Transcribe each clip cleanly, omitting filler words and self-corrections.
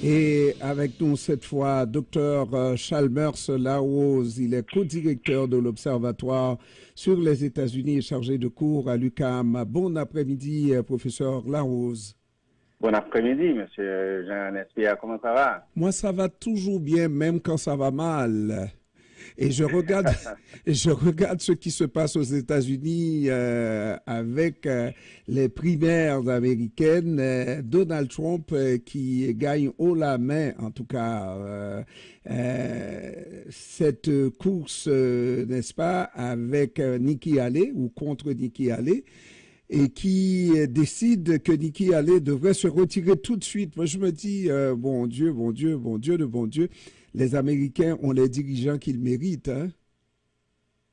Et avec nous cette fois, Dr Chalmers Larose, il est co-directeur de l'Observatoire sur les États-Unis et chargé de cours à l'UQAM. Bon après-midi, professeur Larose. Bon après-midi, monsieur Jean Espia, comment ça va? Moi, ça va toujours bien, même quand ça va mal. Et je regarde, je regarde ce qui se passe aux États-Unis avec les primaires américaines. Donald Trump qui gagne haut la main, en tout cas, cette course, n'est-ce pas, avec Nikki Haley ou contre Nikki Haley, et qui décide que Nikki Haley devrait se retirer tout de suite. Moi, je me dis, bon Dieu, bon Dieu, bon Dieu de bon Dieu, les Américains ont les dirigeants qu'ils méritent. Hein?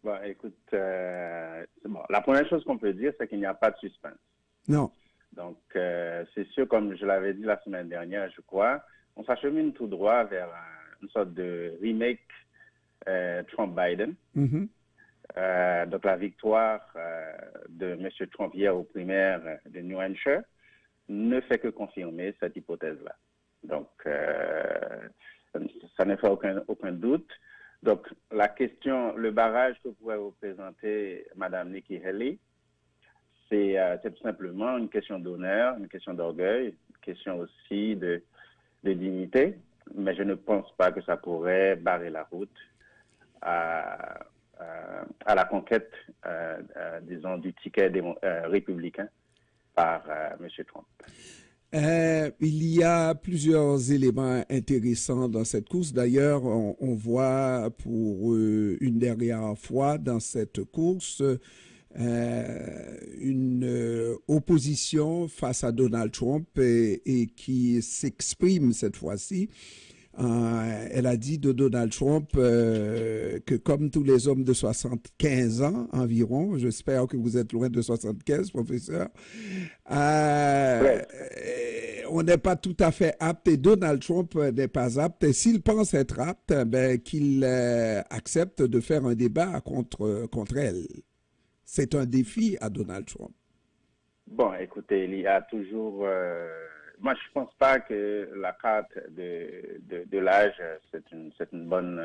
Bon, écoute, bon, la première chose qu'on peut dire, c'est qu'il n'y a pas de suspense. Non. Donc, c'est sûr, comme je l'avais dit la semaine dernière, je crois, on s'achemine tout droit vers une sorte de remake Trump-Biden. Mm-hmm. Donc, la victoire de M. Trump hier aux primaires de New Hampshire ne fait que confirmer cette hypothèse-là. Donc, ça ne fait aucun doute. Donc, la question, le barrage que pourrait représenter Mme Nikki Haley, c'est tout simplement une question d'honneur, une question d'orgueil, une question aussi de dignité, mais je ne pense pas que ça pourrait barrer la route à la conquête, disons, du ticket républicain par M. Trump. Il y a plusieurs éléments intéressants dans cette course. D'ailleurs, on voit pour une dernière fois dans cette course une opposition face à Donald Trump et qui s'exprime cette fois-ci. Elle a dit de Donald Trump que comme tous les hommes de 75 ans environ, j'espère que vous êtes loin de 75, professeur, on n'est pas tout à fait apte et Donald Trump n'est pas apte. Et s'il pense être apte, ben, qu'il accepte de faire un débat contre elle. C'est un défi à Donald Trump. Bon, écoutez, il y a toujours... moi, je pense pas que la carte de l'âge, c'est une bonne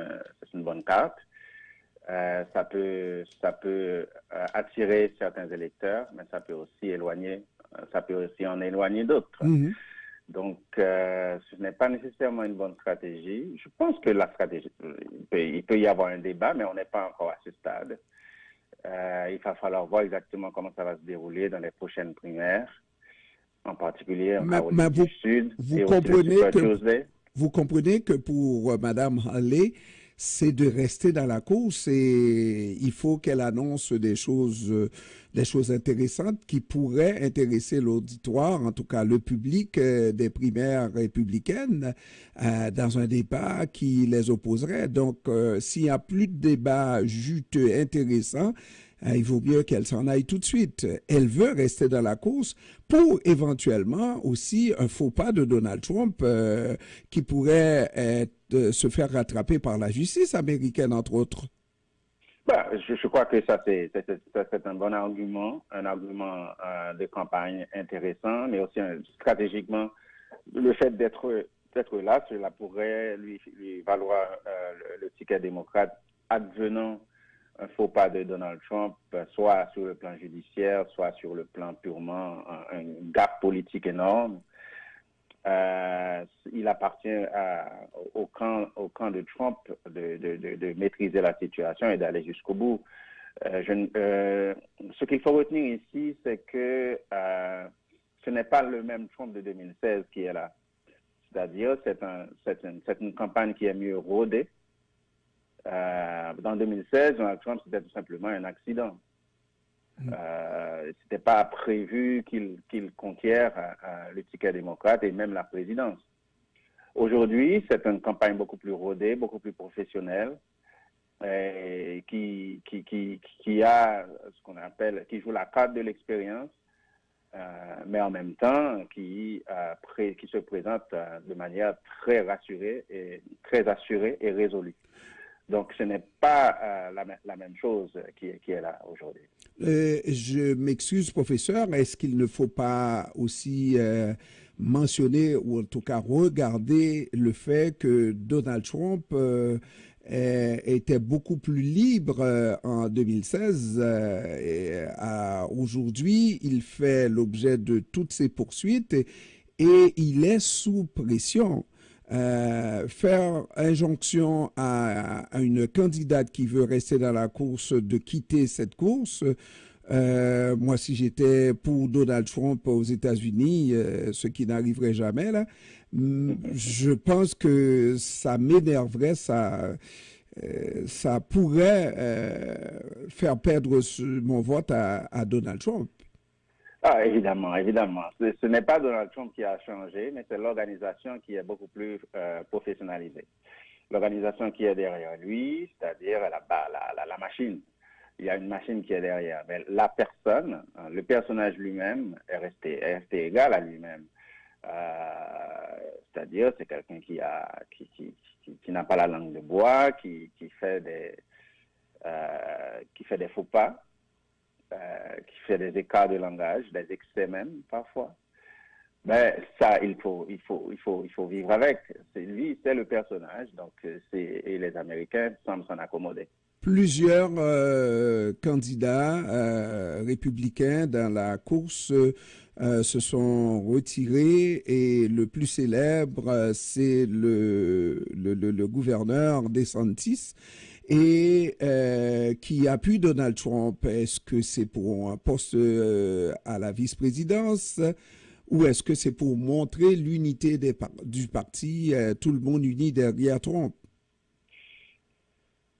carte. Ça peut attirer certains électeurs, mais ça peut aussi en éloigner d'autres. Mm-hmm. Donc, ce n'est pas nécessairement une bonne stratégie. Je pense que la stratégie, il peut y avoir un débat, mais on n'est pas encore à ce stade. Il va falloir voir exactement comment ça va se dérouler dans les prochaines primaires, en particulier en Caroline du Sud. Vous comprenez que pour Mme Haley, c'est de rester dans la course et il faut qu'elle annonce des choses intéressantes qui pourraient intéresser l'auditoire, en tout cas le public des primaires républicaines, dans un débat qui les opposerait. Donc, s'il n'y a plus de débat juteux intéressant, il vaut mieux qu'elle s'en aille tout de suite. Elle veut rester dans la course pour éventuellement aussi un faux pas de Donald Trump qui pourrait se faire rattraper par la justice américaine, entre autres. Bah, je crois que ça c'est un bon argument, de campagne intéressant, mais aussi stratégiquement, le fait d'être là, cela pourrait lui valoir le ticket démocrate advenant un faux pas de Donald Trump, soit sur le plan judiciaire, soit sur le plan purement un gap politique énorme. Il appartient au camp de Trump de maîtriser la situation et d'aller jusqu'au bout. Ce qu'il faut retenir ici, c'est que ce n'est pas le même Trump de 2016 qui est là. C'est-à-dire, c'est une campagne qui est mieux rodée. Dans 2016, Donald Trump, c'était tout simplement un accident. C'était pas prévu qu'il conquiert le ticket démocrate et même la présidence. Aujourd'hui, c'est une campagne beaucoup plus rodée, beaucoup plus professionnelle, et qui a ce qu'on appelle, qui joue la carte de l'expérience, mais en même temps qui se présente de manière très assurée et résolue. Donc, ce n'est pas la même chose qui est là aujourd'hui. Je m'excuse, professeur, est-ce qu'il ne faut pas aussi mentionné ou en tout cas regardé le fait que Donald Trump était beaucoup plus libre en 2016. Aujourd'hui, il fait l'objet de toutes ces poursuites et il est sous pression. Faire injonction à une candidate qui veut rester dans la course de quitter cette course, moi, si j'étais pour Donald Trump aux États-Unis, ce qui n'arriverait jamais, là, je pense que ça m'énerverait, ça pourrait faire perdre mon vote à Donald Trump. Ah, évidemment, évidemment. Ce n'est pas Donald Trump qui a changé, mais c'est l'organisation qui est beaucoup plus professionnalisée. L'organisation qui est derrière lui, c'est-à-dire la machine. Il y a une machine qui est derrière. Mais la personne, le personnage lui-même est resté égal à lui-même. C'est-à-dire, c'est quelqu'un qui n'a pas la langue de bois, qui fait des faux pas, qui fait des écarts de langage, des excès même parfois. Ben ça, il faut vivre avec. Lui, c'est le personnage, donc et les Américains semblent s'en accommoder. Plusieurs candidats républicains dans la course se sont retirés et le plus célèbre, c'est le gouverneur DeSantis et qui appuie Donald Trump. Est-ce que c'est pour un poste à la vice-présidence ou est-ce que c'est pour montrer l'unité du parti, tout le monde uni derrière Trump?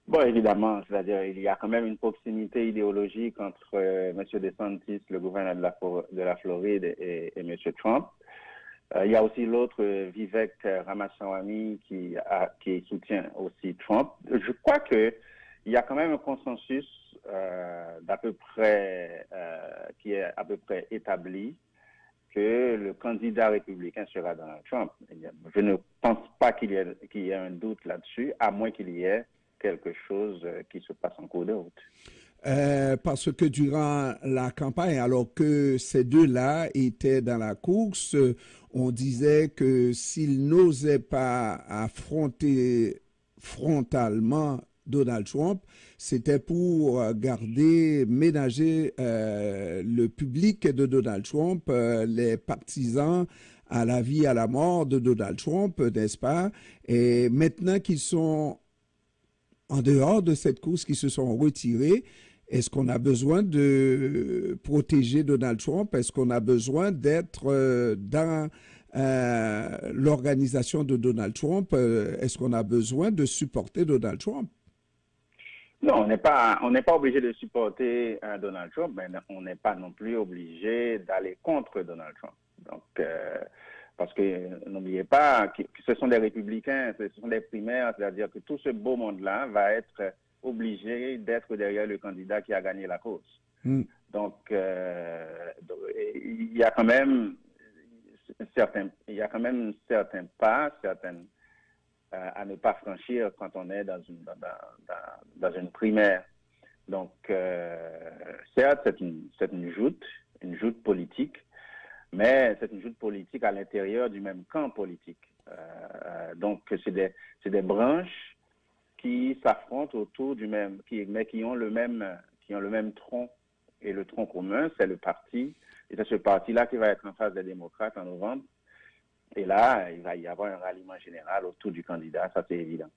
Bon, évidemment, c'est-à-dire il y a quand même une proximité idéologique entre M. DeSantis, le gouverneur de la Floride, et M. Trump. Il y a aussi l'autre, Vivek Ramaswamy, qui soutient aussi Trump. Je crois qu'il y a quand même un consensus qui est à peu près établi que le candidat républicain sera Donald Trump. Je ne pense pas qu'il y ait un doute là-dessus, à moins qu'il y ait quelque chose qui se passe en cours de route. Parce que durant la campagne, alors que ces deux-là étaient dans la course, on disait que s'ils n'osaient pas affronter frontalement Donald Trump, c'était pour ménager le public de Donald Trump, les partisans à la vie, à la mort de Donald Trump, n'est-ce pas? Et maintenant qu'ils sont en dehors de cette course, qui se sont retirés, est-ce qu'on a besoin de protéger Donald Trump? Est-ce qu'on a besoin d'être dans l'organisation de Donald Trump? Est-ce qu'on a besoin de supporter Donald Trump? Non, on n'est pas obligé de supporter Donald Trump, mais on n'est pas non plus obligé d'aller contre Donald Trump. Donc, parce que n'oubliez pas que ce sont des républicains, ce sont des primaires, c'est-à-dire que tout ce beau monde-là va être obligé d'être derrière le candidat qui a gagné la course. Donc, il y a quand même certains pas, à ne pas franchir quand on est dans une primaire. Donc, certes, c'est une joute politique, mais c'est une joute politique à l'intérieur du même camp politique. Donc, c'est des branches qui s'affrontent autour mais qui ont le même tronc. Et le tronc commun, c'est le parti. Et c'est ce parti-là qui va être en face des démocrates en novembre. Et là, il va y avoir un ralliement général autour du candidat, ça c'est évident.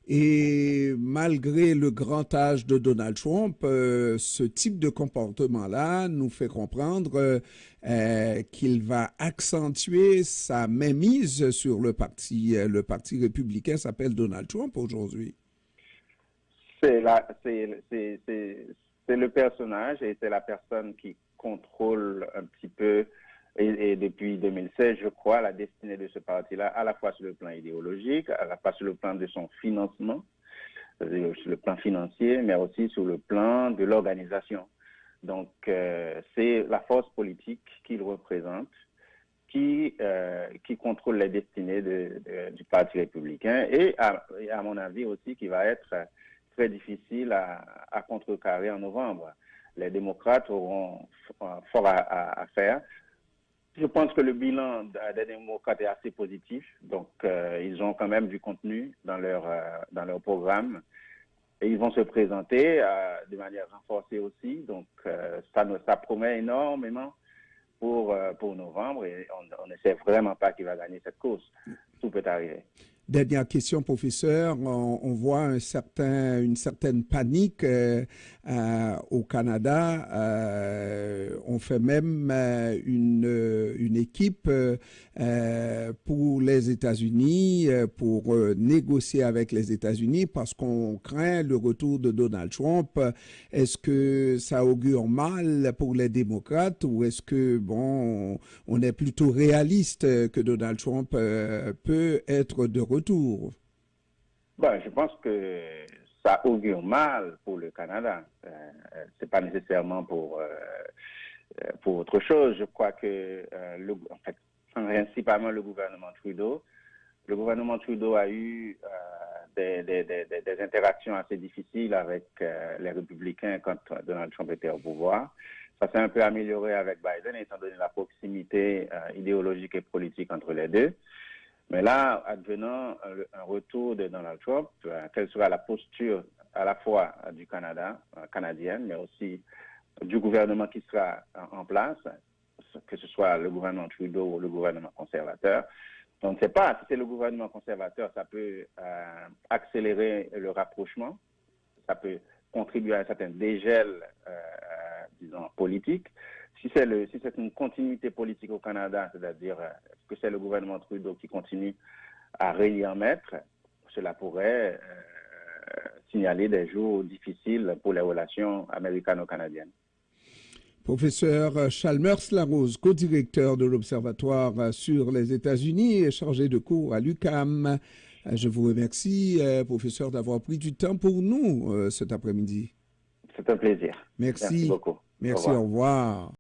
Et malgré le grand âge de Donald Trump, ce type de comportement-là nous fait comprendre qu'il va accentuer sa mainmise sur le parti. Le parti républicain s'appelle Donald Trump aujourd'hui. C'est le personnage et c'est la personne qui contrôle un petit peu, et depuis 2016, je crois, la destinée de ce parti-là, à la fois sur le plan idéologique, à la fois sur le plan de son financement, sur le plan financier, mais aussi sur le plan de l'organisation. Donc, c'est la force politique qu'il représente qui contrôle les destinées du Parti républicain et, à mon avis aussi, qui va être très difficile à contrecarrer en novembre. Les démocrates auront fort à faire Je pense que le bilan des démocrates est assez positif. Donc, ils ont quand même du contenu dans leur programme. Et ils vont se présenter de manière renforcée aussi. Donc, ça promet énormément pour novembre. Et on ne sait vraiment pas qui va gagner cette course. Tout peut arriver. Dernière question, professeur. On voit une certaine panique au Canada. On fait même une équipe pour les États-Unis, pour négocier avec les États-Unis parce qu'on craint le retour de Donald Trump. Est-ce que ça augure mal pour les démocrates ou est-ce que, bon, on est plutôt réaliste que Donald Trump peut être de retour? Je pense que ça augure mal pour le Canada. C'est pas nécessairement pour autre chose. Je crois que, principalement le gouvernement Trudeau. Le gouvernement Trudeau a eu des interactions assez difficiles avec les républicains quand Donald Trump était au pouvoir. Ça s'est un peu amélioré avec Biden, étant donné la proximité idéologique et politique entre les deux. Mais là, advenant un retour de Donald Trump, quelle sera la posture à la fois du Canada, canadienne, mais aussi du gouvernement qui sera en place, que ce soit le gouvernement Trudeau ou le gouvernement conservateur. On ne sait pas si c'est le gouvernement conservateur, ça peut accélérer le rapprochement, ça peut contribuer à un certain dégel, disons, politique. Si c'est une continuité politique au Canada, c'est-à-dire que c'est le gouvernement Trudeau qui continue à réy en mettre, cela pourrait signaler des jours difficiles pour les relations américano-canadiennes. Professeur Chalmers Larose, co-directeur de l'Observatoire sur les États-Unis et chargé de cours à l'UQAM. Je vous remercie, professeur, d'avoir pris du temps pour nous cet après-midi. C'est un plaisir. Merci. Merci beaucoup. Merci, au revoir.